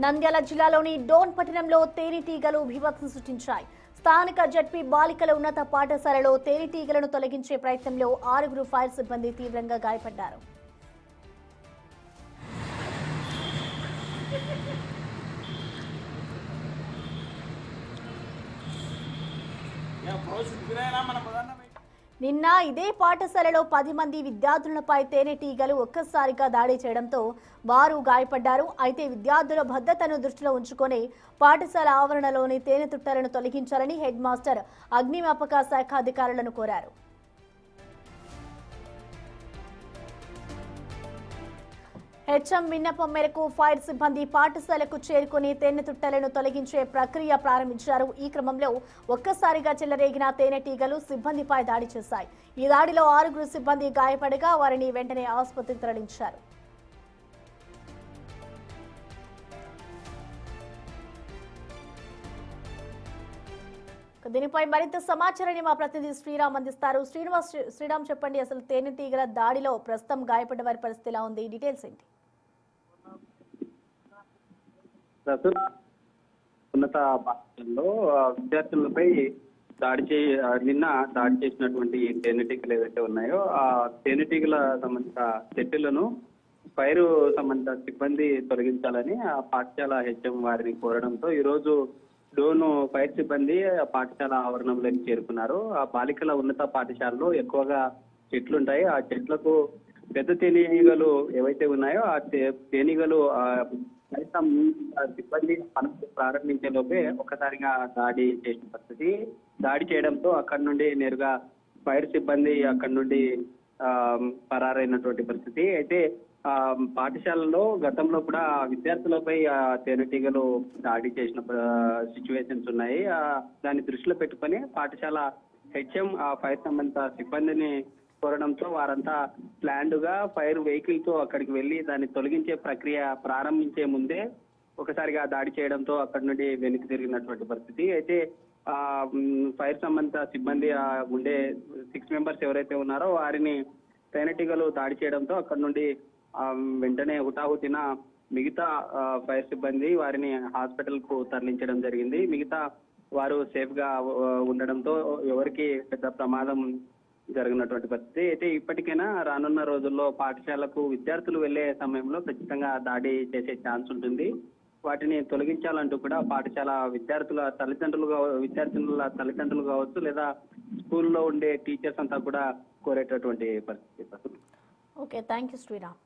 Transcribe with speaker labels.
Speaker 1: నంద్యాల జిల్లాలోని డోన్ పట్టణంలో తేనెటీగలు బీభత్సం సృష్టించాయి. స్థానిక జడ్పీ బాలికల ఉన్నత పాఠశాలలో తేనెటీగలను తొలగించే ప్రయత్నంలో 6 ఫైర్ సిబ్బంది తీవ్రంగా గాయపడ్డారు. నిన్న ఇదే పాఠశాలలో 10 మంది విద్యార్థులపై తేనెటీగలు ఒక్కసారిగా దాడి చేయడంతో వారు గాయపడ్డారు. అయితే విద్యార్థుల భద్రతను దృష్టిలో ఉంచుకొని పాఠశాల ఆవరణలోని తేనె తుట్టలను తొలగించాలని హెడ్ మాస్టర్ అగ్నిమాపక శాఖ అధికారులను కోరారు. హెచ్ఎం విన్నపం మేరకు ఫైర్ సిబ్బంది పాఠశాలకు చేరుకుని తేనె తుట్టలను తొలగించే ప్రక్రియ ప్రారంభించారు. ఈ క్రమంలో ఒక్కసారిగా చెలరేగిన తేనెటీగలు సిబ్బందిపై దాడి చేశాయి. ఈ దాడిలో 6 సిబ్బంది గాయపడగా వారిని వెంటనే ఆసుపత్రికి తరలించారు. దీనిపై మరింత సమాచారాన్ని మా ప్రతినిధి శ్రీరామ్ అందిస్తారు. శ్రీరామ్ చెప్పండి, అసలు తేనెటీగల దాడిలో ప్రస్తుతం గాయపడ్డ వారి పరిస్థితి ఎలా ఉంది? డీటెయిల్స్ ఏంటి?
Speaker 2: ఉన్నత పాఠశాలలో విద్యార్థులపై నిన్న దాడి చేసినటువంటి తేనెటీగలు ఏవైతే ఉన్నాయో ఆ తేనెటీగల సంబంధిత చెట్టులను ఫైరు సంబంధిత సిబ్బంది తొలగించాలని ఆ పాఠశాల హెచ్ఎం వారిని కోరడంతో ఈరోజు డోను ఫైర్ సిబ్బంది పాఠశాల ఆవరణంలోకి చేరుకున్నారు. ఆ బాలికల ఉన్నత పాఠశాలలో ఎక్కువగా చెట్లుంటాయి. ఆ చెట్లకు పెద్ద తేనీగలు ఏవైతే ఉన్నాయో ఆ తేనీగలు సిబ్బంది పనులు ప్రారంభించే లోపే ఒక్కసారిగా దాడి చేసిన పరిస్థితి. దాడి చేయడంతో అక్కడి నుండి నేరుగా ఫైర్ సిబ్బంది అక్కడి నుండి పరారైనటువంటి పరిస్థితి. అయితే పాఠశాలలో గతంలో కూడా విద్యార్థులపై తేనెటీగలు దాడి చేసిన సిచ్యువేషన్స్ ఉన్నాయి. దాన్ని దృష్టిలో పెట్టుకొని పాఠశాల హెచ్ఎం ఫైర్ సంబంధిత సిబ్బందిని కోరడంతో వారంతా ప్లాన్డ్ గా ఫైర్ వెహికల్ తో అక్కడికి వెళ్లి దాన్ని తొలగించే ప్రక్రియ ప్రారంభించే ముందే ఒకసారిగా దాడి చేయడంతో అక్కడి నుండి వెనక్కి తిరిగినటువంటి పరిస్థితి. అయితే ఫైర్ సంబంధిత సిబ్బంది ఉండే 6 మెంబర్స్ ఎవరైతే ఉన్నారో వారిని తేనెటీగలు దాడి చేయడంతో అక్కడి నుండి వెంటనే హుటాహుటిన మిగతా ఫైర్ సిబ్బంది వారిని హాస్పిటల్ కు తరలించడం జరిగింది. మిగతా వారు సేఫ్ గా ఉండడంతో ఎవరికి పెద్ద ప్రమాదం జరిగినటువంటి పరిస్థితి. అయితే ఇప్పటికైనా రానున్న రోజుల్లో పాఠశాలకు విద్యార్థులు వెళ్లే సమయంలో ఖచ్చితంగా దాడి చేసే ఛాన్స్ ఉంటుంది. వాటిని తొలగించాలంటూ కూడా పాఠశాల విద్యార్థుల తల్లిదండ్రులు కావచ్చు లేదా స్కూల్లో ఉండే టీచర్స్ అంతా కూడా కోరేటటువంటి పరిస్థితి.
Speaker 1: Okay, thank you Sriram.